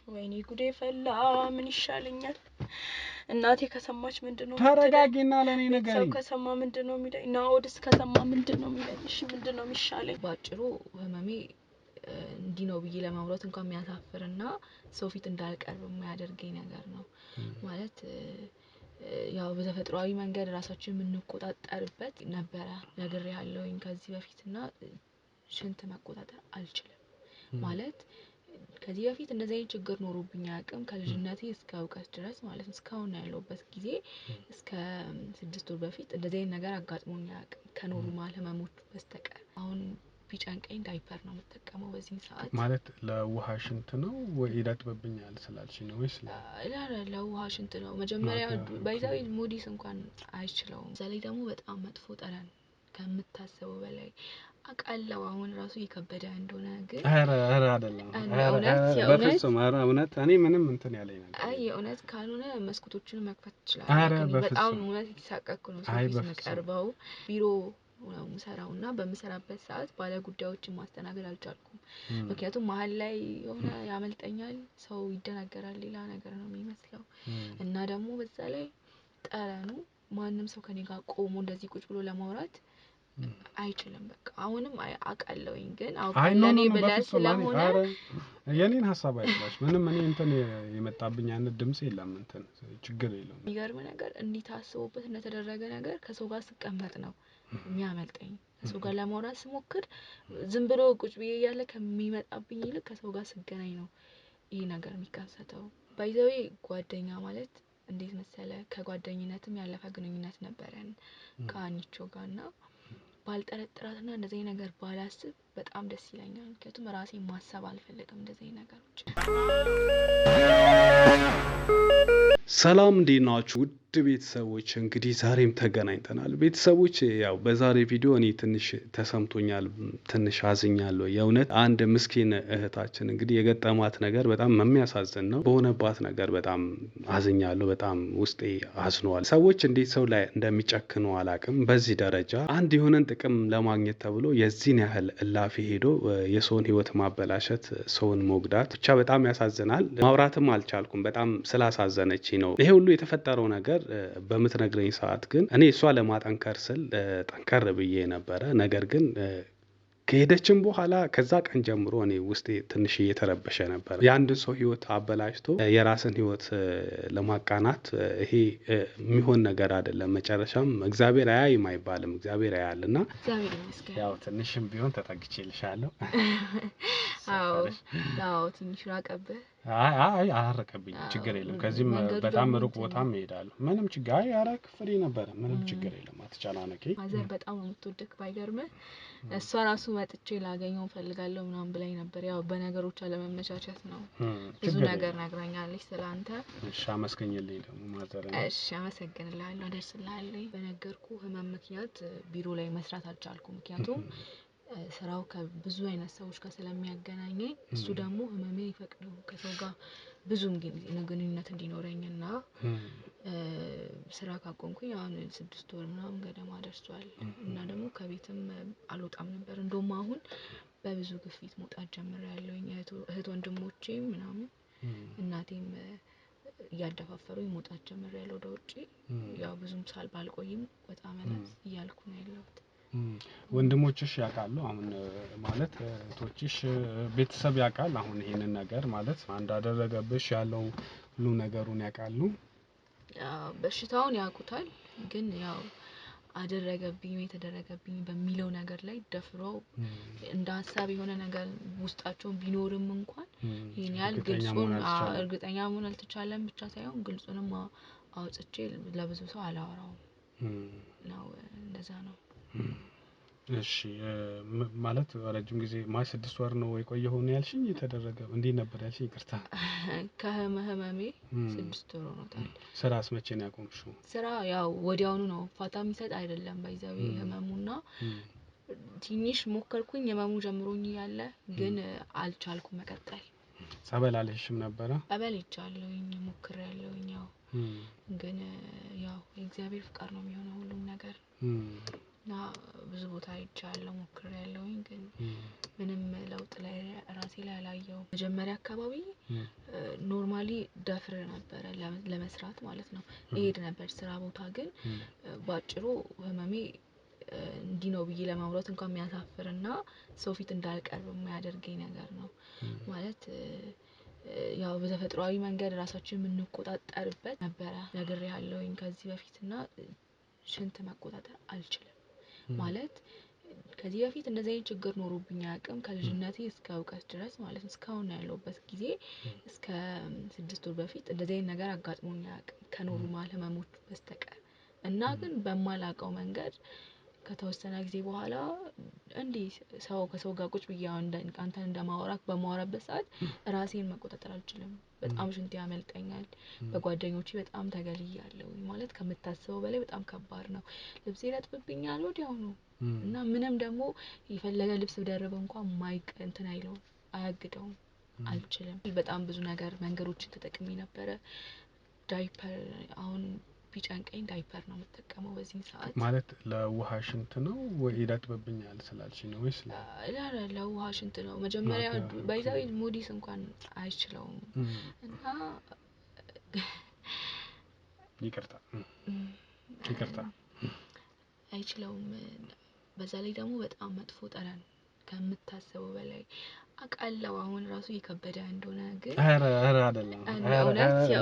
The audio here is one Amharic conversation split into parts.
ወይኔ ጉዴ ፈላ ምን ይሻለኛል እናቴ ከሰማች ምንድነው ተረጋጊና ለኔ ነገር ሰው ከሰማ ምንድነው የሚለኝ ናኦድስ ከሰማ ምንድነው የሚለኝ እሺ ምንድነው የሚሻለኝ ባጭሩ ህመሜ እንዲህ ነው ብዬ ለማውራት እንኳን የሚያሳፍርና ሰው ፊት እንዳልቀርብ የሚያደርገኝ ነገር ነው ማለት ያው በተፈጥሯዊ መንገድ ራሳችንን የምንቆጣጠርበት ነበር ነገር ያለውኝ ከዚህ በፊትና ሽንት መቆጣጠር አልችልም ማለት ከዚህ በፊት እንደዚህ አይነት ችግር ኖሮብኝ አያውቅም ከልጅነቴ እስከ እውቀት ድረስ ማለት እስካሁን ያለውበት ጊዜ እስከ 6 ወር በፊት እንደዚህ አይነት ነገር አጋጥሞኝ አያውቅም ከኖርማል ህመሞች በስተቀር አሁን ቢጨንቀኝ ዳይፐር ነው የምጠቀመው በዚህ ሰዓት ማለት ለውሃ ሽንት ነው ወይ ይደጥብብኛል ስላልሽኝ ነው ወይስ ለውሃ ሽንት ነው መጀመሪያ ባይዛዊ ሞዲስ እንኳን አይችለውም ዘላይ ደግሞ በጣም መጥፎ ጠረን ከምታስበው በላይ አቃለው አሁን ራሱ ይከበደ እንደሆነ ግን አረ አይደለም በፍጹም አረ እውነት እኔ ምንም እንትን ያለኝ ነገር አይ እውነት ካልሆነ መስኮቶችን መክፈት ይችላል በጣም እውነት ይሳቀቅኩ ነው ሶፊስ መቀርበው ቢሮ ነው ምሰራውና በመሰራበት ሰዓት ባለ ጉዳዮችን ማስተናገድ አልቻልኩም ምክንያቱም መሃል ላይ የሆነ ያመልጠኛል ሰው ይደናገራል ሌላ ነገር ነው የሚመስለው እና ደግሞ በዛ ላይ ጠረኑ ማንንም ሰው ከኔ ጋር ቆሞ እንደዚህ ቁጭ ብሎ ለማውራት አይችልም በቃ አሁንም አቃለውኝ ግን አውቃለኔ ብለስ ስለሆነ የኔን ሐሳብ አይባልሽ ምንም እኔ እንትን የመጣብኝ አይነት ድምጽ የለም እንትን ችግር የለውም የሚገርም ነገር እንዲታስቡበት እንደተደረገ ነገር ከሰው ጋር ስቀመጥ ነው የሚያመልጠኝ ከሰው ጋር ለማውራት ስሞክር ዝም ብሎ ቁጭ ብዬ ያለ ከሚመጣብኝ ይልቅ ከሰው ጋር ስገናኝ ነው ይሄ ነገር የሚከሰተው ባይዘዌ ጓደኛ ማለት እንዴት መሰለ ከጓደኝነትም ያለፈ ግንኙነት ነበረን ከአንቺ ጋርና ባልጠረጥራትና እንደዚህ ነገር ባላስብ በጣም ደስ ይለኛል ምክንያቱም ራሴን ማሰብ አልፈልግም እንደዚህ ነገሮች ሰላም እንዴት ናችሁ ውድ ቤተሰቦች እንግዲህ ዛሬም ተገናኝተናል ቤተሰቦች ያው በዛሬ ቪዲዮ እኔ ትንሽ ተሰምቶኛል ትንሽ አዝኛለሁ የእውነት አንድ ምስኪን እህታችን እንግዲህ የገጠማት ነገር በጣም የሚያሳዝን ነው በሆነባት ነገር በጣም አዝኛለሁ በጣም ውስጤ አዝኗል ሰዎች እንዴት ሰው ላይ እንደሚጨክኑ አላቅም በዚህ ደረጃ አንድ የሆነን ጥቅም ለማግኘት ተብሎ የዚህን ያህል እላፊ ሄዶ የሰውን ህይወት ማበላሸት ሰውን መጉዳት ብቻ በጣም ያሳዝናል ማውራትም አልቻልኩም በጣም ስላሳዘነች ነው ይሄ ሁሉ የተፈጠረው ነገር በመትነግረኝ ሰዓት ግን እኔ እሷ ለማጠንከር ስል ጠንከር ብዬ ነበር ነገር ግን ከሄደችም በኋላ ከዛ ቀን ጀምሮ እኔ ውስጤ ትንሽ እየተረበሸ ነበር ያንድ ሰው ህይወት አበላሽቶ የራስን ህይወት ለማቃናት ይሄ የሚሆን ነገር አይደለም መጨረሻም እግዚአብሔር አያይም አይባልም እግዚአብሔር ያያልና እግዚአብሔር ይመስገን ያው ትንሽም ቢሆን ተጠግቼልሻለሁ አዎ ትንሽ ራቀብህ አይ አራቀብኝ ችግር የለም ከዚህም በጣም ሩቅ ቦታም እሄዳለሁ ምንም ችግር አይ አራክ ፍሪ ነበር ምንም ችግር የለም አትጨናነቂ ማዘር በጣም ነው የምትወድክ ባይገርምህ እሷ ራሱ መጥቼ ላገኘው ፈልጋለሁ ምናምን ብላኝ ነበር ያው በነገሮች አለመመቻቸት ነው ብዙ ነገር ነግራኛለች ስላንተ እሺ አመስገኝልኝ ደግሞ ማዘር እሺ አመሰግንልሃለሁ ደስልሃለኝ በነገርኩ ህመም ምክንያት ቢሮ ላይ መስራት አልቻልኩም ምክንያቱም ስራው ከብዙ አይነት ሰዎች ጋር ስለሚያገናኘኝ እሱ ደግሞ ህመሜ ይፈቅደው ከሰው ጋር ብዙም ግንኙነት እንዲኖረኝና ስራ ካቆምኩኝ አሁን 6 ወር ምናምን ገደማ ደርሷል እና ደግሞ ከቤትም አልወጣም ነበር እንደውም አሁን በብዙ ግፊት መውጣት ጀምሬያለሁኝ እህት ወንድሞቼም ምናምን እናቴም ያደፋፈሩኝ መውጣት ጀምሬያለሁ ወደ ውጪ ያው ብዙም ሳልባልቆይም ወጣ ማለት እያልኩ ነው ያለሁት ወንድሞችሽ ያውቃሉ አሁን ማለት ቶችሽ ቤተሰብ ያውቃል አሁን ይሄንን ነገር ማለት አንድ አደረገብሽ ያለው ሁሉ ነገሩን ያውቃሉ በሽታውን ያውቁታል ግን ያው አደረገብኝ የተደረገብኝ በሚለው ነገር ላይ ደፍረው እንደ ሐሳብ የሆነ ነገር ውስጣቸው ቢኖርም እንኳን ይሄን ያህል ግልጹን እርግጠኛ መሆን አልተቻለም ብቻ ሳይሆን ግልጹንም አውጥቼ ለብዙ ሰው አላወራውም ነው እንደዛ ነው እሺ ማለት ረጅም ጊዜ ማይ 6 ወር ነው የቆየው ነው ያልሽኝ የተደረገ እንዴ ነበር ያልሽኝ ይቅርታ ከህመሜ 6 ወር ሆኖታል ስራስ መቼ ነው ያቆምሽው ስራ ያው ወዲያውኑ ነው ፋታ የሚሰጥ አይደለም ባይዛው ህመሙና ትንሽ ሞከርኩኝ ህመሙ ጀምሮኝ ያለ ግን አልቻልኩም መቀጠል ጸበል አልሽም ነበር ጸበል ይቻለውኝ ሞክሬያለሁኝ ያው ግን ያው የእግዚአብሔር ፍቃድ ነው የሚሆነው ሁሉም ነገር ና ብዙ ቦታ ይቻላል ሞክሬያለሁኝ ግን ምንም ለውጥ ላይ ራሴ ላይ አላየው መጀመሪያ አካባቢ ኖርማሊ ደፍር ነበር ለመስራት ማለት ነው እሄድ ነበር ስራ ቦታ ግን ባጭሩ ህመሜ እንዲህ ነው ብዬ ለማውራት እንኳን የሚያሳፍርና ሰው ፊት እንዳልቀርብ የሚያደርገኝ ነገር ነው ማለት ያው በተፈጥሯዊ መንገድ ራሳችንን የምንቆጣጠርበት ነበር ነግሬያለሁኝ ከዚህ በፊትና ሽንት መቆጣጠር አልችልም ማለት ከዚህ በፊት እንደዚህ አይነት ችግር ኖሮብኝ አያውቅም ከልጅነቴ እስከ እውቀት ድረስ ማለት እስካሁን ያለውበት ጊዜ እስከ 6 ወር በፊት እንደዚህ አይነት ነገር አጋጥሞኝ አያውቅም ከኖርማል ህመሞች በስተቀር እና ግን በማላውቀው መንገድ ከተወሰነ ጊዜ በኋላ እንዴ ሰው ከሰው ጋር ቁጭ ብዬ አንተን በማወራበት ሰዓት ራሴን መቆጣጠር አልችልም በጣም ሽንት ያመልጠኛል በጓደኞቼ በጣም ተገልያለሁ ማለት ከምታስበው በላይ በጣም ከባድ ነው ልብስ ይረጥብብኛል ወዲያው ነው እና ምንም ደግሞ የፈለገ ልብስ ደርብ እንኳን ማይቅ እንትን አይለው አያግደውም አልችልም በጣም ብዙ ነገር መንገዶችን ተጠቅሜ ነበር ዳይፐር አሁን ቢጨንቀኝ ዳይፐር ነው የምጠቀመው በዚህ ሰዓት ማለት ለውሃ ሽንት ነው ወይ ይረጥብብኛል ስላልሽ ነው ወይስ ለውሃ ሽንት ነው መጀመሪያ ባይዛው ሞዲስ እንኳን አይችለውም እና ይቅርታ አይችለውም በዛ ላይ ደግሞ በጣም መጥፎ ጠረን ከምታስበው በላይ አቃለው አሁን ራሱ ይከበደ እንደሆነ ግን አረ አይደለም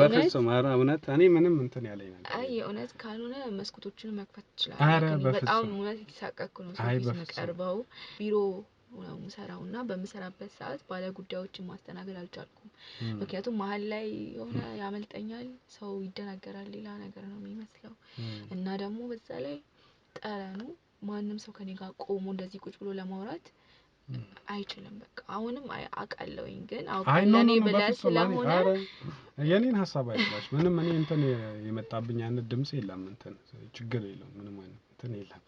በፍጹም እውነት እኔ ምንም እንትን ያለኝ ነገር አይ እውነት ካልሆነ መስኮቶችን መክፈት ይችላል በጣም እውነት ይሳቀቅኩ ነው ሰው ሲቀርበው ቢሮ ነው ምሰራውና በመሰራበት ሰዓት ባለ ጉዳዮችን ማስተናገድ አልቻልኩም ምክንያቱም መሃል ላይ የሆነ ያመልጠኛል ሰው ይደናገራል ሌላ ነገር ነው የሚመስለው እና ደግሞ በዛ ላይ ጠረኑ ማንንም ሰው ከኔ ጋር ቆሞ እንደዚህ ቁጭ ብሎ ለማውራት አይችልም በቃ አሁንም አቃለውኝ ግን አውቀለኔ ብለህ ስለሆነ የኔን ሐሳብ አይደላሽ ምንም እኔ እንትን የመጣብኝ አይነት ድምጽ የለም እንትን ችግር የለውም ምንም አይነት እንትን የለም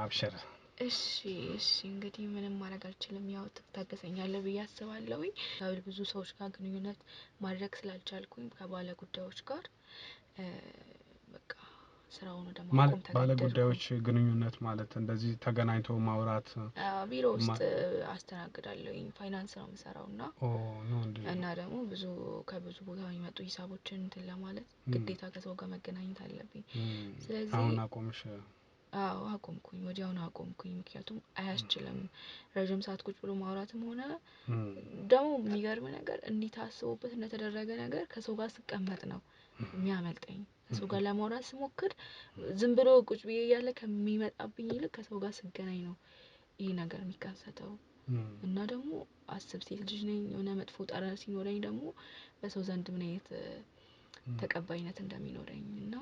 አብሽር እሺ እንግዲህ ምንም ማድረግ አልችልም ያው ትታገሰኛለህ ብዬ አስባለሁኝ ብዙ ሰዎች ጋር ግንኙነት ማድረግ ስላልቻልኩኝ ከባለ ጉዳዮች ጋር በቃ ስራውን ወደ ማቆም ተገደድኩ ባለ ጉዳዮች ግንኙነት ማለት እንደዚህ ተገናኝቶ ማውራት ቢሮ ውስጥ አስተናግዳለሁኝ ፋይናንስ ነው የምሰራውና እና ደግሞ ከብዙ ቦታ የሚመጡ ሂሳቦችን እንትን ለማለት ግዴታ ከሰው ጋር መገናኘት አለብኝ ስለዚህ አሁን አቆምሽ አቆምኩኝ ወዲያውኑ አቆምኩኝ ምክንያቱም አያስችልም ረጅም ሰዓት ቁጭ ብሎ ማውራትም ሆነ ደግሞ የሚገርም ነገር እንዲታስቡበት እንደተደረገ ነገር ከሰው ጋር ስቀመጥ ነው የሚያመልጠኝ ከሰው ጋር ለማውራት ስሞክር ዝም ብሎ ቁጭ ብዬ ያለ ከሚመጣብኝ ይልቅ ከሰው ጋር ስገናኝ ነው ይሄ ነገር የሚከሰተው እና ደግሞ አስብ ሴት ልጅ ነኝ የሆነ መጥፎ ጠረን ሲኖረኝ ደግሞ በሰው ዘንድ ምን አይነት ተቀባይነት እንደሚኖረኝ እና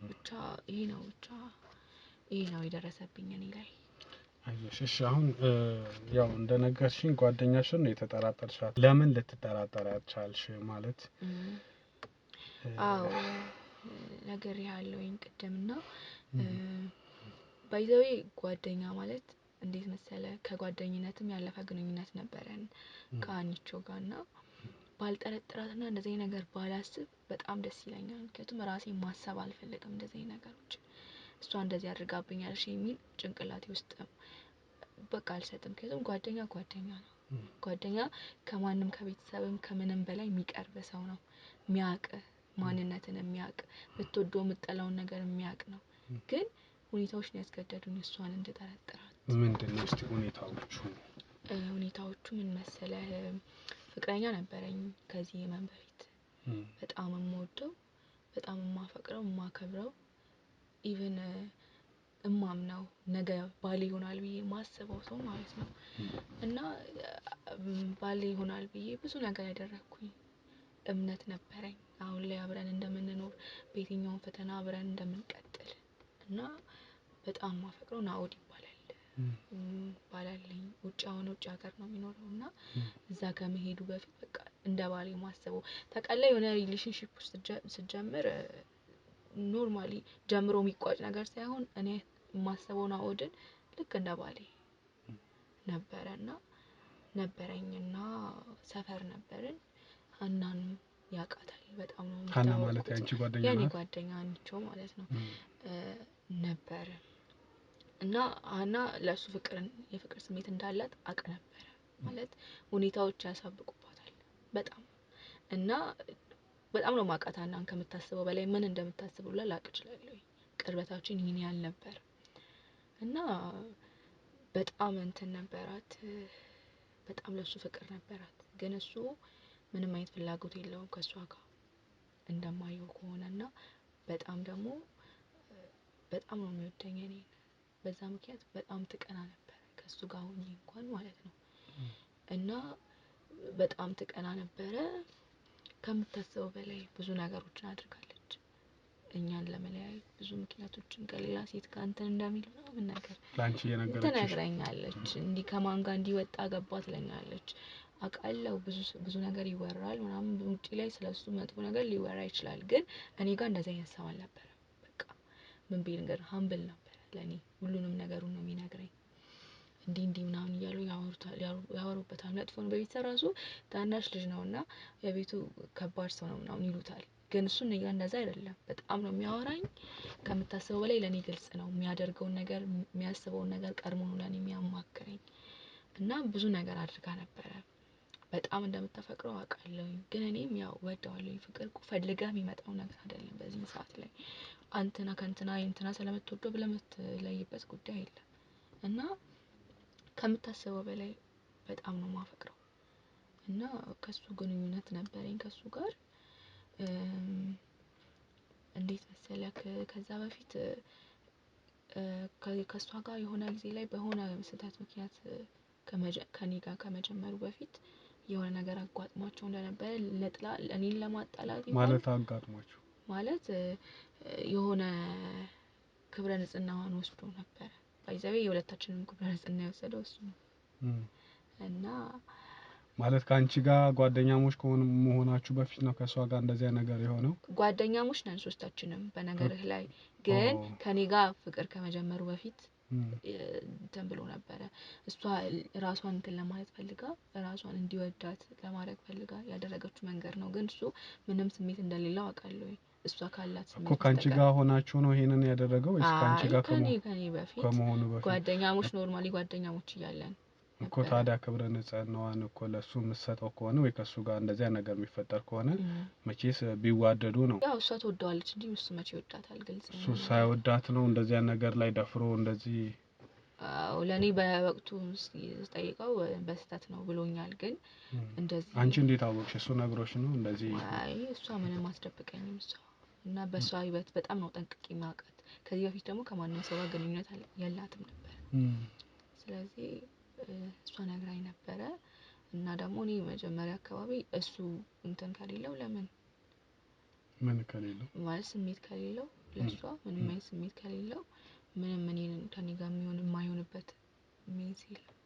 ብቻ ይሄ ነው የደረሰብኝ እኔ ላይ አይዞሽ እሺ አሁን ያው እንደነገርሽኝ ጓደኛሽን ነው የተጠራጠርሻት ለምን ልትጠራጠሪያት ቻልሽ ማለት አዎ ነግሬሃለሁኝ ቅድምና ባይ ዘ ዌይ ጓደኛ ማለት እንዴት መሰለ ከጓደኝነትም ያለፈ ግንኙነት ነበረን ከአንቺ ጋርና ባልጠረጥራትና እንደዚህ ነገር ባላስብ በጣም ደስ ይለኛል ምክንያቱም ራሴን ማሰብ አልፈልግም እንደዚህ ነገሮች እሷ እንደዚህ አድርጋብኛለሽ የሚል ጭንቅላቴ ውስጥ በቃ አልሰጥም ምክንያቱም ጓደኛ ነው ጓደኛ ከማንም ከቤተሰብም ከምንም በላይ የሚቀርብ ሰው ነው የሚያውቅ ማንነትን የሚያውቅ ብትወደው የምትጠላውን ነገር የሚያውቅ ነው ግን ሁኔታዎች ነው ያስገደዱኝ እሷን እንድጠረጥራት ምንድነው እስቲ ሁኔታዎቹ ምን መሰለህ ፍቅረኛ ነበረኝ ከዚህ ህመም በፊት በጣም የምወደው በጣም የማፈቅረው የማከብረው ኢቭን እማምነው ነገ ባሌ ይሆናል ብዬ ማስበው ሰው ማለት ነው እና ባሌ ይሆናል ብዬ ብዙ ነገር ያደረኩኝ እምነት ነበረኝ አሁን ላይ አብረን እንደምንኖር በየትኛውም ፈተና አብረን እንደምንቀጥል እና በጣም ማፈቅረው ናኦድ ይባላል ውጭ ሀገር ነው የሚኖረውና እዛ ከመሄዱ በፊት በቃ እንደ ባሌ ማስበው ተቀላይ የሆነ ሪሌሽንሺፕ ውስጥ ስትጀምር ኖርማሊ ጀምሮ የሚቋጭ ነገር ሳይሆን እኔ ማስበው ናኦድን ልክ እንደ ባሌ ነበረኝና ሰፈር ነበርን ሀናን ያውቃታል በጣም ነው ሀና ማለት ያንቺ ጓደኛ የኔ ጓደኛ አንቺ ማለት ነው ነበር እና ሀና ለሱ የፍቅር ስሜት እንዳላት አቅ ነበር ማለት ሁኔታዎች ያሳብቁባታል በጣም እና በጣም ነው ማቃታና ከምታስበው በላይ ምን እንደምታስበው ላቅ እችላለሁ። ቅርበታችን ይሄን ያህል ነበር እና በጣም እንትን ነበራት፣ በጣም ለሱ ፍቅር ነበራት። ግን እሱ ምንም አይነት ፍላጎት የለውም ከሷ ጋር እንደማየው ከሆነና በጣም ደግሞ በጣም ነው የሚወደኝ እኔን። በዛ ምክንያት በጣም ትቀና ነበር ከሱ ጋር ሆኜ እንኳን ማለት ነው። እና በጣም ትቀና ነበረ። ከምታስበው በላይ ብዙ ነገሮችን አድርጋለች እኛን ለመለያየት። ብዙ ምክንያቶችን ከሌላ ሴት ጋር እንትን እንደሚል ምናምን ነገር ላንቺ ትነግረኛለች። እንዲህ ከማን ጋር እንዲወጣ ገባ ትለኛለች። አውቃለሁ ብዙ ነገር ይወራል ምናምን ውጪ ላይ ስለሱ መጥፎ ነገር ሊወራ ይችላል። ግን እኔ ጋር እንደዛ አይነት ሰው አልነበረም። በቃ ምን ቢል ነገር ሀምብል ነበር ለኔ። ሁሉንም ነገሩን ነው የሚነግረኝ። እንዲህ ምናምን እያሉ ያወሩበታል። መጥፎ ነው በቤተሰብ ራሱ ታናሽ ልጅ ነውና የቤቱ ከባድ ሰው ነው ምናምን ይሉታል። ግን እሱ እኔ ጋር እንደዛ አይደለም። በጣም ነው የሚያወራኝ። ከምታስበው በላይ ለኔ ግልጽ ነው። የሚያደርገውን ነገር የሚያስበውን ነገር ቀድሞ ነው ለኔ የሚያማክረኝ። እና ብዙ ነገር አድርጋ ነበረ። በጣም እንደምታፈቅረው አውቃለሁኝ። ግን እኔም ያው ወደዋለሁኝ። ፍቅር እኮ ፈልገህ የሚመጣው ነገር አይደለም። በዚህ ሰዓት ላይ አንተና ከእንትና የእንትና ስለምትወደው ብለህ የምትለይበት ጉዳይ የለም። እና ከምታስበው በላይ በጣም ነው የማፈቅረው። እና ከሱ ግንኙነት ነበረኝ ከሱ ጋር እንዴት መሰለክ? ከዛ በፊት ከሷ ጋር የሆነ ጊዜ ላይ በሆነ ስህተት ምክንያት ከኔ ጋር ከመጀመሩ በፊት የሆነ ነገር አጋጥሟቸው እንደነበረ እኔን ለማጣላት ማለት አጋጥሟቸው ማለት የሆነ ክብረ ንጽህናዋን ወስዶ ነበር። ባይዘዌ የሁለታችንም ክብረ ንጽህና የወሰደው እሱ ነው። እና ማለት ካንቺ ጋር ጓደኛሞች መሆናችሁ በፊት ነው ከሷ ጋር እንደዚያ ነገር የሆነው? ጓደኛሞች ነን ሶስታችንም በነገርህ ላይ። ግን ከኔ ጋር ፍቅር ከመጀመሩ በፊት እንትን ብሎ ነበረ። እሷ ራሷን እንትን ለማለት ፈልጋ ራሷን እንዲወዳት ለማድረግ ፈልጋ ያደረገችው መንገድ ነው። ግን እሱ ምንም ስሜት እንደሌለው አውቃለሁ። እሷ ካላት ስሜት እኮ ካንቺ ጋር ሆናችሁ ነው ይሄንን ያደረገው ወይስ ካንቺ ጋር ከኔ በፊት ከመሆኑ በፊት? ጓደኛሞች ኖርማሊ ጓደኛሞች እያለን እኮ ታዲያ ክብረ ንጽህናዋን እኮ ለሱ የምትሰጠው ከሆነ ወይ ከሱ ጋር እንደዚያ ነገር የሚፈጠር ከሆነ መቼስ ቢዋደዱ ነው። ያው እሷ ትወደዋለች እንጂ እሱ መቼ ይወዳታል? ግልጽ ነው። እሱ ሳይወዳት ነው እንደዚያ ነገር ላይ ደፍሮ እንደዚህ? አዎ ለኔ በወቅቱ ስጠይቀው በስተት ነው ብሎኛል። ግን እንደዚህ አንቺ እንዴት አወቅሽ? እሱ ነግሮሽ ነው እንደዚህ? አይ እሷ ምንም አስደብቀኝም እሷ። እና በሷ ህይወት በጣም ነው ጠንቅቄ ማውቃት። ከዚህ በፊት ደግሞ ከማንም ሰው ጋር ግንኙነት የላትም ነበር። ስለዚህ እሷ ነግራኝ ነበረ። እና ደግሞ እኔ መጀመሪያ አካባቢ እሱ እንትን ከሌለው ለምን ምን ከሌለው ማለት ስሜት ከሌለው ለሷ ምንም አይነት ስሜት ከሌለው ምንም እኔን ከኔ ጋር የማይሆንበት ሚንስ የለም።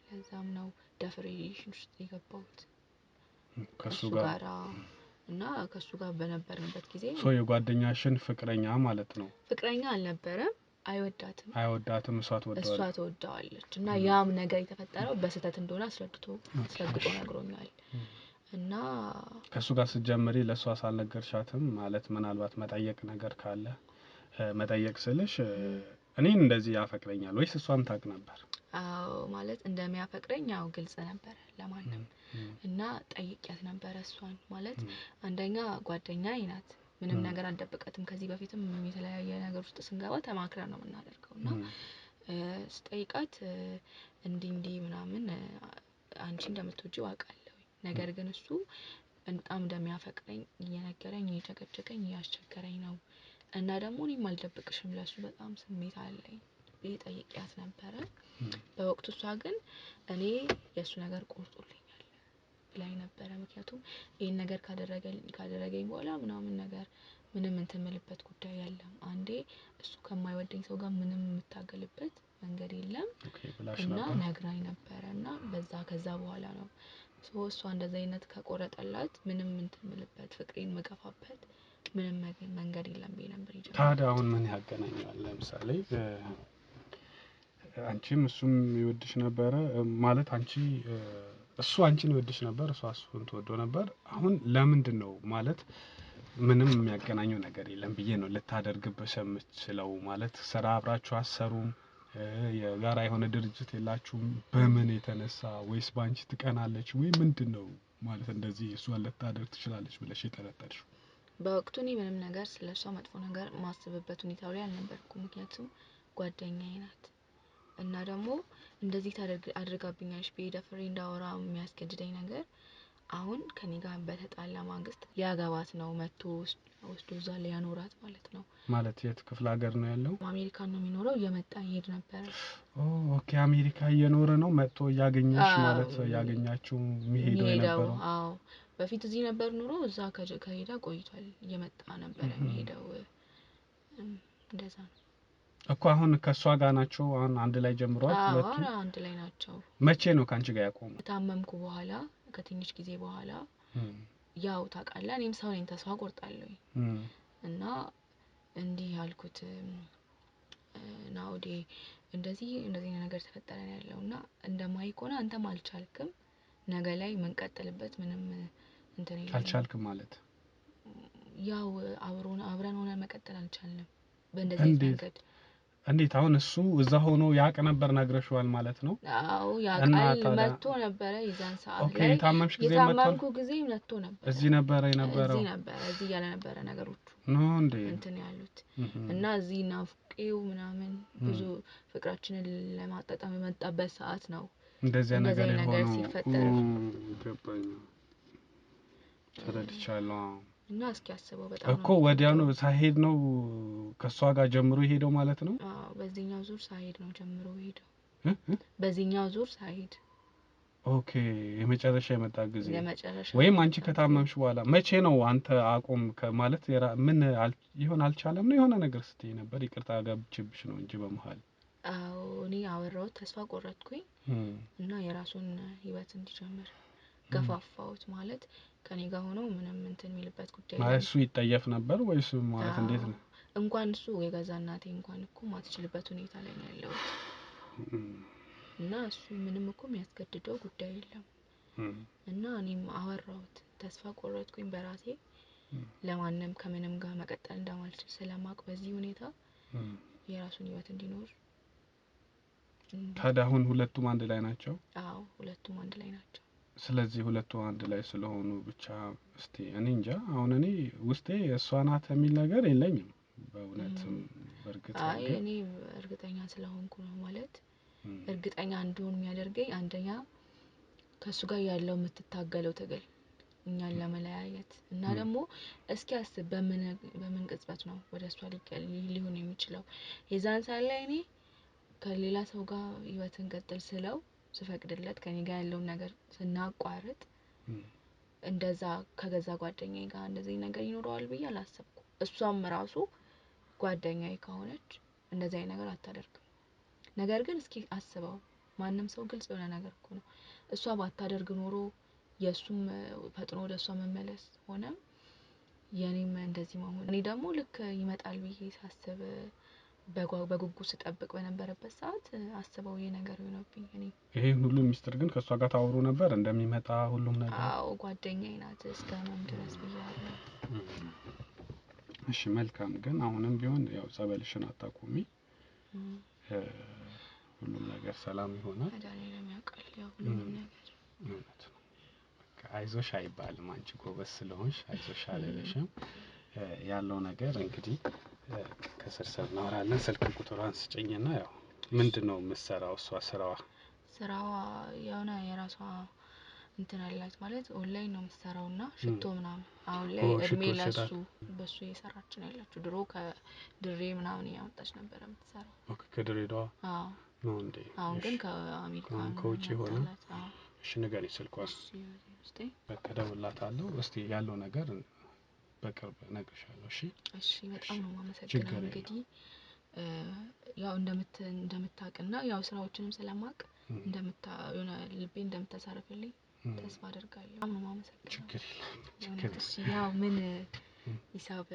ለዛም ነው ደፍሬ ሪሌሽን ውስጥ የገባሁት ከሱ ጋር። እና ከሱ ጋር በነበርንበት ጊዜ የጓደኛሽን ፍቅረኛ ማለት ነው? ፍቅረኛ አልነበረም። አይወዳትም። እሷ ትወደዋለች። እና ያም ነገር የተፈጠረው በስህተት እንደሆነ አስረግጦ ነግሮኛል። እና ከሱ ጋር ስትጀምሪ ለሷ ሳልነገርሻትም ማለት ምናልባት መጠየቅ ነገር ካለ መጠየቅ ስልሽ እኔን እንደዚህ ያፈቅረኛል ወይስ እሷም ታውቅ ነበር? አዎ ማለት እንደሚያፈቅረኝ ያው ግልጽ ነበር ለማንም። እና ጠይቂያት ነበር እሷን። ማለት አንደኛ ጓደኛዬ ናት። ምንም ነገር አልደበቀትም። ከዚህ በፊትም የተለያየ ነገር ውስጥ ስንገባ ተማክረን ነው የምናደርገው። እና ስጠይቃት እንዲህ ምናምን አንቺ እንደምትወጂው አውቃለሁ። ነገር ግን እሱ በጣም እንደሚያፈቅረኝ እየነገረኝ እየጨቀጨቀኝ እያስቸገረኝ ነው። እና ደግሞ እኔም አልደብቅሽም ለሱ በጣም ስሜት አለኝ ብዬ ጠይቂያት ነበረ። በወቅቱ እሷ ግን እኔ የሱ ነገር ቆርጦልኛል ብላኝ ነበረ። ምክንያቱም ይሄን ነገር ካደረገኝ በኋላ ምናምን ነገር ምንም እንትን የምልበት ጉዳይ የለም። አንዴ እሱ ከማይወደኝ ሰው ጋር ምንም የምታገልበት መንገድ የለም እና ነግራኝ ነበረ። እና ከዛ በኋላ ነው እሷ እንደዚህ አይነት ከቆረጠላት ምንም እንትን የምልበት ፍቅሬን መገፋበት ምንም መንገድ የለም ብዬ ነበር የጀመረው። ታዲያ አሁን ምን ያገናኛል? ለምሳሌ አንቺም እሱም ይወድሽ ነበረ ማለት እሱ አንቺን ይወድሽ ነበር፣ እሷ እሱን ትወደው ነበር። አሁን ለምንድን ነው ማለት ምንም የሚያገናኘው ነገር የለም ብዬ ነው ልታደርግብሽ የምትችለው? ማለት ስራ አብራችሁ አሰሩም? የጋራ የሆነ ድርጅት የላችሁም? በምን የተነሳ? ወይስ ባንቺ ትቀናለች ወይ ምንድነው? ማለት እንደዚህ እሷን ልታደርግ ትችላለች ብለሽ የጠረጠርሽው? በወቅቱ እኔ ምንም ነገር ስለሷ መጥፎ ነገር ማስብበት ሁኔታው ላይ አልነበርኩም። ምክንያቱም ጓደኛዬ ናት እና ደግሞ እንደዚህ አድርጋብኛለች ብዬ ደፍሬ እንዳወራ የሚያስገድደኝ ነገር አሁን ከኔ ጋር በተጣላ ማግስት ሊያገባት ነው መጥቶ ወስዶ እዛ ላይ ያኖራት ማለት ነው። ማለት የት ክፍለ ሀገር ነው ያለው? አሜሪካ ነው የሚኖረው። እየመጣ ይሄድ ነበር። ኦኬ አሜሪካ እየኖረ ነው መጥቶ ያገኘሽ ማለት ያገኛችሁ የሚሄደው የነበረው? አዎ በፊት እዚህ ነበር ኑሮ። እዛ ከሄዳ ቆይቷል። እየመጣ ነበር የሚሄደው። እንደዛ ነው እኮ። አሁን ከሷ ጋር ናቸው? አሁን አንድ ላይ ጀምሯል ሁለቱ? አዎ አንድ ላይ ናቸው። መቼ ነው ካንቺ ጋር ያቆመው? ታመምኩ በኋላ ከትንሽ ጊዜ በኋላ ያው ታውቃለህ እኔም ሰው ነኝ ተስፋ ቆርጣለሁ እና እንዲህ ያልኩት ናውዴ እንደዚህ ነገር ተፈጠረ ያለውና እንደማይቆና አንተም አልቻልክም ነገ ላይ መንቀጥልበት ምንም እንትን ይላል። አልቻልክም ማለት ያው አብረን ሆነ መቀጠል አልቻልንም በእንደዚህ መንገድ። እንዴት? አሁን እሱ እዛ ሆኖ ያቅ ነበር ነግረሽዋል ማለት ነው? አዎ ያቃል። መጥቶ ነበር የዛን ሰዓት ላይ የታመምሽ ጊዜ የታመምኩ ጊዜ መጥቶ ነበር። እዚህ ነበር የነበረው? እዚህ ያለ ነበር ነገሮቹ ነው እንዴ እንትን ያሉት እና እዚህ ናፍቄው ምናምን ብዙ ፍቅራችንን ለማጣጣም የመጣበት ሰዓት ነው እንደዚህ ነገር ሲፈጠር ገባኝ። ተረድቻለሁ። እና እስኪ አስበው በጣም እኮ ወዲያው ነው ሳይሄድ ነው ከሷ ጋር ጀምሮ ሄደው ማለት ነው? አዎ በዚህኛው ዙር ሳይሄድ ነው ጀምሮ ሄደው። በዚህኛው ዙር ሳይሄድ ኦኬ። የመጨረሻ የመጣ ጊዜ ወይም አንቺ ከታመምሽ በኋላ መቼ ነው አንተ አቆም ማለት ምን ይሆን አልቻለም ነው የሆነ ነገር ስትይ ነበር? ይቅርታ ጋብችብሽ ነው እንጂ በመሃል። አዎ እኔ አወራሁት ተስፋ ቆረጥኩኝ እና የራሱን ህይወት እንዲጀምር ገፋፋሁት። ማለት ከኔ ጋር ሆኖ ምንም እንትን የሚልበት ጉዳይ ማለት እሱ ይጠየፍ ነበር ወይስ ማለት እንዴት ነው? እንኳን እሱ የገዛ እናቴ እንኳን እኮ ማትችልበት ሁኔታ ላይ ነው ያለው እና እሱ ምንም እኮ የሚያስገድደው ጉዳይ የለም እና እኔም አወራሁት ተስፋ ቆረጥኩኝ በራሴ ለማንም ከምንም ጋር መቀጠል እንደማልችል ስለማውቅ በዚህ ሁኔታ የራሱን ህይወት እንዲኖር። ታዲያ አሁን ሁለቱም አንድ ላይ ናቸው? አዎ ሁለቱም አንድ ላይ ናቸው። ስለዚህ ሁለቱ አንድ ላይ ስለሆኑ ብቻ እስቲ እኔ እንጃ አሁን እኔ ውስጤ እሷ ናት የሚል ነገር የለኝም በእውነትም። በእርግጥ አይ እኔ እርግጠኛ ስለሆንኩ ነው ማለት እርግጠኛ እንደሆን የሚያደርገኝ አንደኛ ከሱ ጋር ያለው የምትታገለው ትግል እኛን ለመለያየት እና ደግሞ እስኪ አስብ በምን ቅጽበት ነው ወደ እሷ ሊሆን የሚችለው። የዛን ሰዓት ላይ እኔ ከሌላ ሰው ጋር ህይወትን ቀጥል ስለው ስፈቅድለት ከኔ ጋር ያለው ነገር ስናቋርጥ እንደዛ ከገዛ ጓደኛዬ ጋር እንደዚህ ነገር ይኖረዋል ብዬ አላሰብኩም። እሷም ራሱ ጓደኛዬ ከሆነች እንደዚህ አይነት ነገር አታደርግም። ነገር ግን እስኪ አስበው ማንም ሰው ግልጽ የሆነ ነገር እኮ ነው። እሷ ባታደርግ ኖሮ የሱም ፈጥኖ ወደ እሷ መመለስ ሆነ የኔም እንደዚህ መሆን እኔ ደግሞ ልክ ይመጣል ብዬ ሳስብ በጉጉት ስጠብቅ በነበረበት ሰዓት አስበው ይሄ ነገር ሆነብኝ። እኔ ይሄን ሁሉ ሚስጥር ግን ከሷ ጋር ታወሩ ነበር እንደሚመጣ ሁሉም ነገር? አዎ ጓደኛዬ ናት እስከመም ድረስ ብያለሁ። እሺ መልካም። ግን አሁንም ቢሆን ያው ጸበልሽን አታቁሚ። ሁሉም ነገር ሰላም ይሆናል። መድኃኒዓለም ያውቃል ያው ሁሉም ነገር። እውነት ነው። በቃ አይዞሽ አይባልም። አንቺ ጎበዝ ስለሆንሽ አይዞሽ አልልሽም። ያለው ነገር እንግዲህ ከስር እናወራለን። ስልክ ቁጥሯን ስጭኝና ያው ምንድነው የምትሰራው እሷ? ስራዋ የሆነ የራሷ እንትን አላት ማለት ኦንላይን ነው የምትሰራውና ሽቶ ምናምን አሁን ላይ እድሜ ለሱ በሱ እየሰራች ነው ያለችው። ድሮ ከድሬ ምናምን ያወጣች ነበር የምትሰራው። ኦኬ ከድሬዳዋ? አዎ ነው እንዴ? አሁን ግን ከአሜሪካ ከውጪ ሆነ። እሺ ንገሪኝ ስልኳን። በቃ እደውልላታለሁ። እስቲ ያለው ነገር በቅርብ እነግርሻለሁ። እሺ እሺ። በጣም ነው የማመሰግነው። እንግዲህ ያው እንደምታውቅና ያው ስራዎችንም ስለማውቅ የሆነ ልቤ እንደምታሳርፍልኝ ተስፋ አደርጋለሁ። በጣም ነው የማመሰግነው። ችግር የለም። እሺ ያው ምን ሂሳብ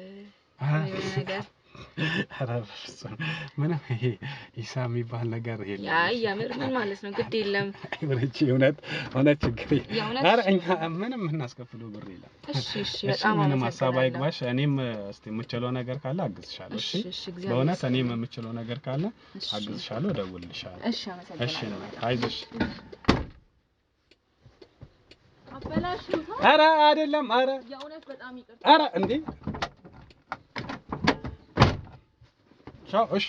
ነገር ምንም ይሄ ሂሳብ የሚባል ነገር የለም። አይ የምር ምን ማለት ነው? ግድ የለም ወርጪ እውነት ችግር የለም። ኧረ እኛ ምንም እናስከፍለው ብር የለም። እሺ እሺ። በጣም ምንም ሀሳብ አይግባሽ። እኔም እስቲ የምችለው ነገር ካለ አግዝሻለሁ። እሺ በእውነት እኔም የምችለው ነገር ካለ አግዝሻለሁ፣ እደውልልሻለሁ። እሺ አመሰግናለሁ። እሺ አይዞሽ። አበላሽሁት። ኧረ አይደለም። ኧረ የእውነት በጣም ይቅርታ። ኧረ እንዴ ቻው። እሺ